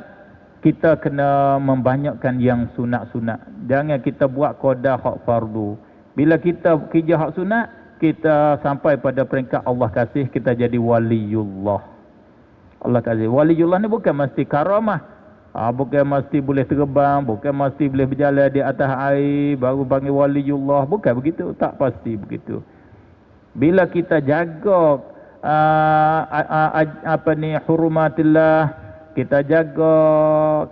kita kena membanyakkan yang sunat-sunat. Jangan kita buat qada hak fardu. Bila kita kerja hak sunat, kita sampai pada peringkat Allah kasih, kita jadi waliullah. Allah kasih. Waliullah ni bukan mesti karamah. Bukan mesti boleh terbang, bukan mesti boleh berjalan di atas air, baru panggil waliullah. Bukan begitu, tak pasti begitu. Bila kita jaga hurumatillah, kita jaga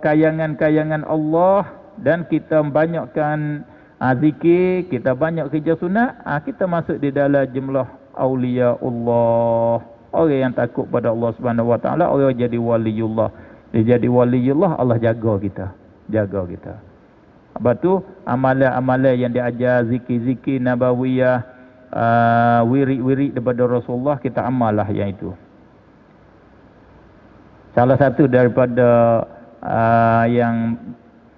kayangan-kayangan Allah, dan kita banyakkan zikir, kita banyak kerja sunat, kita masuk di dalam jumlah awliya Allah. Orang yang takut pada Allah Subhanahu Wa Taala, orang jadi waliullah. Dia jadi waliullah, Allah jaga kita. Jaga kita. Lepas tu, amalan-amalan yang diajar, zikir-zikir nabawiyah, wirid-wirid daripada Rasulullah, kita amallah yang itu. Salah satu daripada yang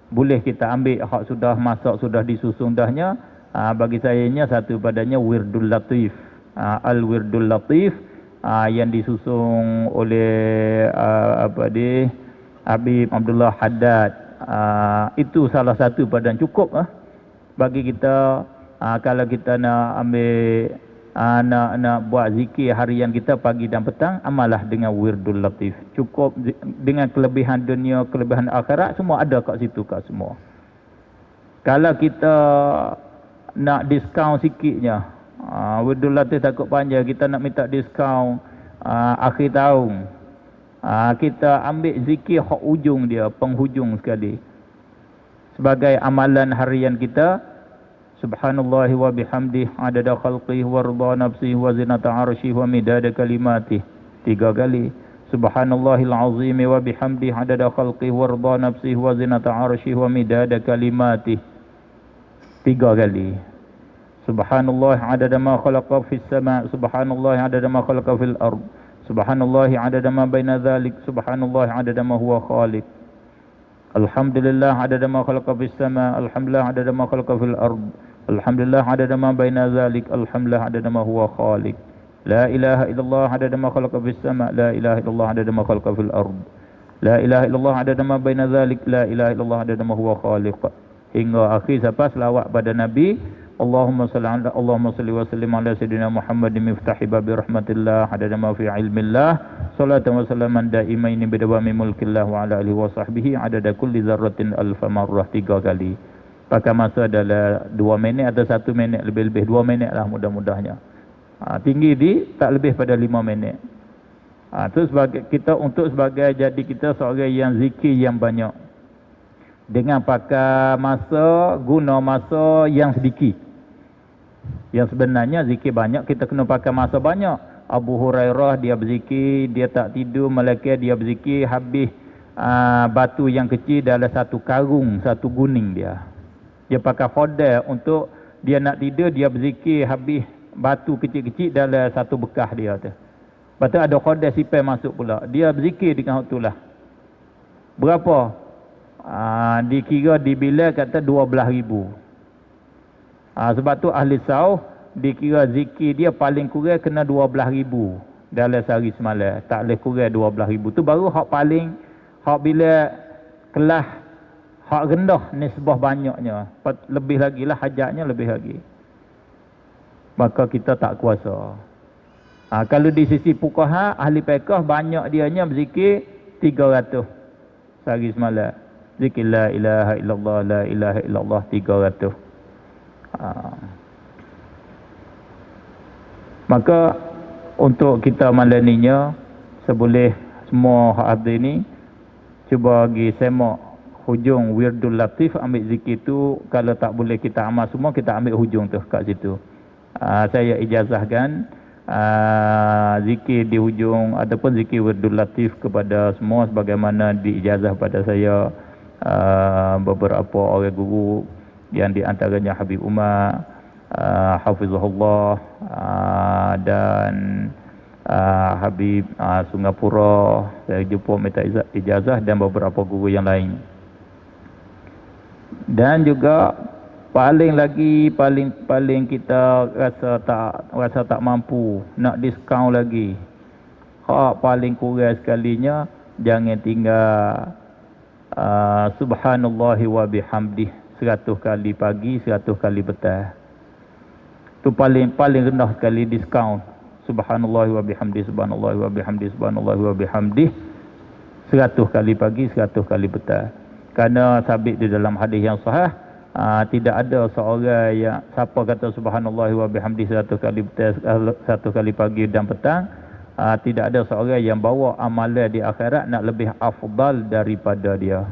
boleh kita ambil hak sudah masak, sudah disusun dahnya, bagi saya nya satu padanya Wirdul Latif. Al-Wirdul Latif yang disusun oleh Habib Abdullah Haddad. Itu salah satu padan cukup bagi kita. Kalau kita nak ambil nak buat zikir harian kita pagi dan petang, amalah dengan Wirdul Latif. Cukup dengan kelebihan dunia, kelebihan akhirat, semua ada kat situ kat semua. Kalau kita nak diskaun sikitnya, Wirdul Latif takut panjang, kita nak minta diskaun akhir tahun, kita ambil zikir hak ujung dia, penghujung sekali, sebagai amalan harian kita. Subhanallahi wa bihamdih adada khalqih wa ridha nafsih wa zinata arshih wa midada kalimatih. 3 kali. Subhanallahil azim wa bihamdih adada khalqih wa ridha nafsih wa zinata arshih wa midada kalimatih. 3 kali. Subhanallah adada ma khalaqa fis sama', subhanallah adada ma khalaqa fil ard, subhanallah adada ma baina dhalik, subhanallah adada ma huwa khaliq. Alhamdulillah adada ma khalaqa fis sama', alhamdulillah adada ma khalaqa fil ard, alhamdulillah adada ma baina dhalik, alhamdulillah adada ma huwa khaliq. La ilaha illallah adada ma khalaqa fis sama', la ilaha illallah adada ma khalaqa fil ard, la ilaha illallah adada ma baina dhalik, la ilaha illallah adada ma huwa khaliq. Hingga akhir sampai selawat pada Nabi. Allahumma salli wa sallim ala sayyidina Muhammadin miftahi babi rahmatillah adada ma fi ilmillah, salatan wa salaman daimaini bidawami mulkillah wa ala alihi wa sahbihi adada kulli zarratin alfa marrah. 3 kali. Pakai masa adalah 2 minit atau 1 minit, lebih-lebih 2 minit lah mudah-mudahnya. Tinggi di tak lebih pada 5 minit. Itu sebagai kita, untuk sebagai jadi kita seorang yang zikir yang banyak, dengan pakai masa, guna masa yang sedikit. Yang sebenarnya zikir banyak, kita kena pakai masa banyak. Abu Hurairah dia berzikir, dia tak tidur, malaikat dia berzikir, habis batu yang kecil dalam satu karung, satu guning dia. Dia pakai khodar untuk dia nak tidur, dia berzikir, habis batu kecil-kecil dalam satu bekas dia tu. Lepas tu ada khodar sipai masuk pula. Dia berzikir dengan waktu lah. Berapa? Dikira dibilal kata 12,000. Sebab tu ahli sahih dikira zikir dia paling kurang kena 12,000 dalam sehari semalam. Tak boleh kurang 12,000. Tu baru hak paling, hak bila kelas hak rendah nisbah banyaknya. Lebih lagi lah hajatnya, lebih lagi. Maka kita tak kuasa. Kalau di sisi fuqaha, ahli fiqh banyak dianya berzikir 300 sehari semalam. Zikir la ilaha illallah, la ilaha illallah 300. Maka untuk kita malam ninya, seboleh semua hadir ni cuba pergi semak hujung Wirdul Latif, ambil zikir tu. Kalau tak boleh kita amal semua, kita ambil hujung tu kat situ. Saya ijazahkan zikir di hujung ataupun zikir Wirdul Latif kepada semua sebagaimana diijazah pada saya beberapa orang guru, yang di antaranya Habib Umar, Hafizahullah, dan Habib Sungapura. Saya jumpa minta ijazah, dan beberapa guru yang lain. Dan juga paling kita rasa tak mampu nak diskaun lagi. Hak paling kurang sekalinya, jangan tinggal Subhanallahi wa bihamdih 100 kali pagi, 100 kali petang. Tu paling rendah sekali diskaun. Subhanallahi wa bihamdih, subhanallahi wa bihamdih, subhanallahi wa bihamdih 100 kali pagi, 100 kali petang. Kerana sabit di dalam hadis yang sahih, tidak ada seorang yang siapa kata subhanallahi wa bihamdih 100 kali petang, 100 kali pagi dan petang, tidak ada seorang yang bawa amalan di akhirat nak lebih afdal daripada dia.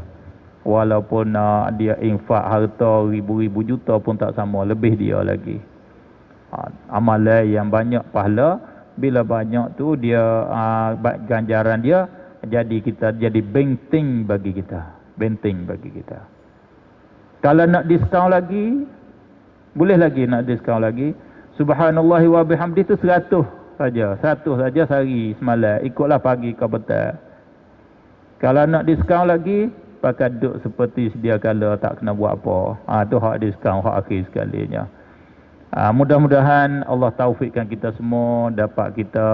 Walaupun dia infak harta ribu-ribu juta pun tak sama, lebih dia lagi. Amalan yang banyak pahala, bila banyak tu dia ganjaran dia jadi benteng bagi kita. Benteng bagi kita. Kalau nak diskaun lagi, boleh lagi nak diskaun lagi. Subhanallahi wa bihamdih tu 100 saja. 100 saja sehari semalam. Ikutlah pagi ke petang. Kalau nak diskaun lagi, pakai duduk seperti sedia kala, tak kena buat apa. Tu hak diskaun, hak akhir sekalinya. Mudah-mudahan Allah taufikkan kita semua, dapat kita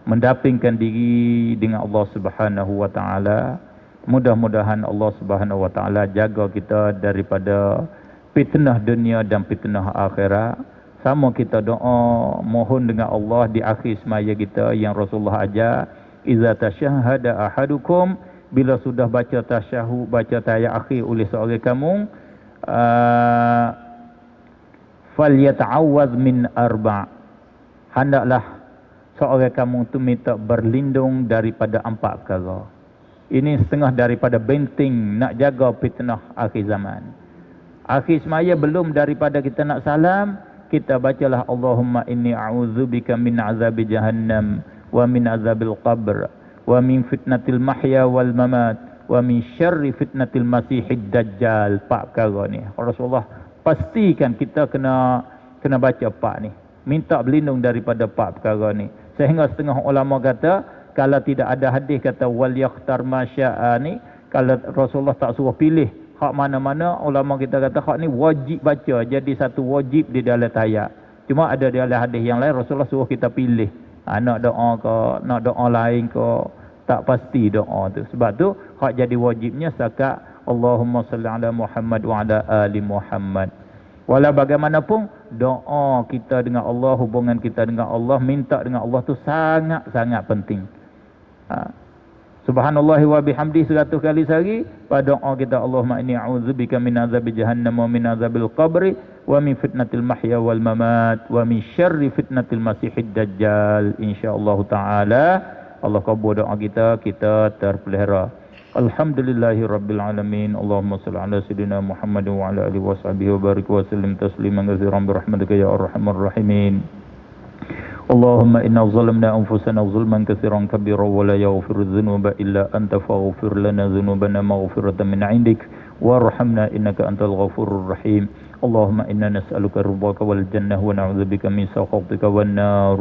mendapingkan diri dengan Allah Subhanahu wa taala. Mudah-mudahan Allah Subhanahu wa taala jaga kita daripada fitnah dunia dan fitnah akhirat. Sama kita doa mohon dengan Allah di akhir semaya kita yang Rasulullah ajar, iza tasyahhada ahadukum, bila sudah baca tasyahud, baca tahiyat akhir oleh seorang kamu, falyata'awwadz min arba', hendaklah seorang kamu tu minta berlindung daripada 4 perkara. Ini setengah daripada benteng nak jaga fitnah akhir zaman. Akhir semaya belum daripada kita nak salam, kita bacalah Allahumma inni a'udzubika min azabi jahannam wa min azabil qabr wa min fitnatil mahya wal mamat wa min syarri fitnatil masihid dajjal. 4 perkara ni Rasulullah pastikan kita kena baca 4 ni. Minta berlindung daripada 4 perkara ni. Sehingga setengah ulama kata, kalau tidak ada hadis kata wal yakhtar masya'a ni, kalau Rasulullah tak suruh pilih hak mana-mana, ulama kita kata hak ni wajib baca, jadi satu wajib di dalam tahiyat. Cuma ada di dalam hadis yang lain Rasulullah suruh kita pilih. Nak doa ke, nak doa lain ke, tak pasti doa tu. Sebab tu hak jadi wajibnya setakat Allahumma salli ala Muhammad wa ala ali Muhammad. Walau bagaimanapun doa kita dengan Allah, hubungan kita dengan Allah, minta dengan Allah tu sangat-sangat penting. Subhanallahi wa bihamdih 100 kali sehari. Pada doa kita, Allahumma inni a'udzubika min azabi jahannam wa min azabil qabri wa min fitnatil mahya wal mamat wa min syarri fitnatil masihid dajjal. InsyaAllah ta'ala Allah kabul doa kita, kita terpelihara. Alhamdulillahi rabbil alamin. Allahumma salli ala sayyidina Muhammad wa ala alihi wa sahbihi wa barik wa sallim tasliman katsiran bi rahmatika ya arhamar rahimin. Allahumma inna zalamna anfusana zulman katsiran kabira wa la yaghfiru dzunuba illa anta faghfir lana dzunubana maghfiratan min 'indik warhamna innaka antal ghafurur rahim. Allahumma inna nas'aluka ridhaka wal jannah wa na'udzubika min sakhatika wan nar.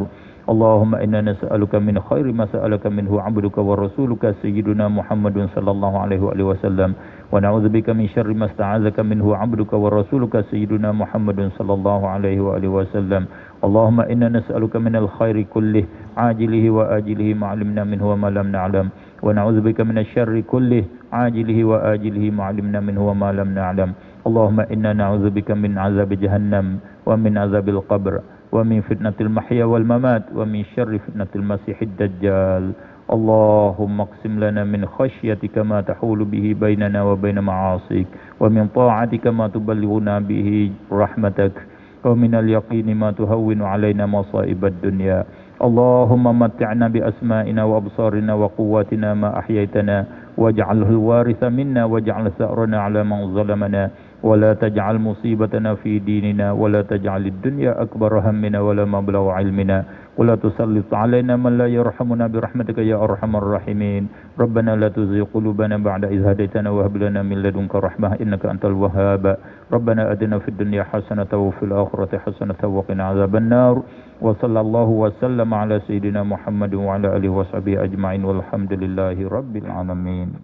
Allahumma inna nas'aluka min khairi ma sa'alaka minhu 'abduka wa rasuluka sayyiduna Muhammadun sallallahu alaihi wa sallam wa na'udzubika min syarri ma sta'adzaka minhu 'abduka wa rasuluka sayyiduna Muhammadun sallallahu alaihi wa sallam. Allahumma inna nas'aluka minal khairi kullih ajilihi wa ajilihi ma 'alimna minhu wa ma lam na'lam wa na'udzubika minasy syarri kullih ajilihi wa ajilihi ma 'alimna minhu wa ma lam na'lam. Allahumma inna na'udzubika min 'azabi jahannam wa min 'azabil qabr wa min fitnatil mahya wal mamat wa min syarri fitnatil masihid dajjal. Allahumma qsim lana min khasyatika ma tahulu bihi bainana wa baina ma'asik wa min ta'atika ma tuballighuna bihi rahmatak wa min al-yaqini ma tuhawwinu alaina masa'ibad dunya. Allahumma matti'na bi asma'ina wa absarina wa quwwatina ma ahyaytana waj'alhu al-waritha minna waj'al tha'rana 'ala man zalamana wa la taj'al musibatana fi dinina wa la taj'alid dunya akbar hammina wa la mablagha 'ilmina wa la tusallit 'alaina man la yarhamuna bi rahmatika ya arhamar rahimin. Rabbana la tuzigh qulubana ba'da idh hadaytana wa hab lana min ladunka rahmah innaka antal wahhab. Rabbana atina fid dunya hasanatan wa fil akhirati hasanatan wa qina 'adzaban nar. Wa sallallahu wa sallama ala sayyidina Muhammad wa ala alihi wa sahbihi ajma'in walhamdulillahi rabbil alamin.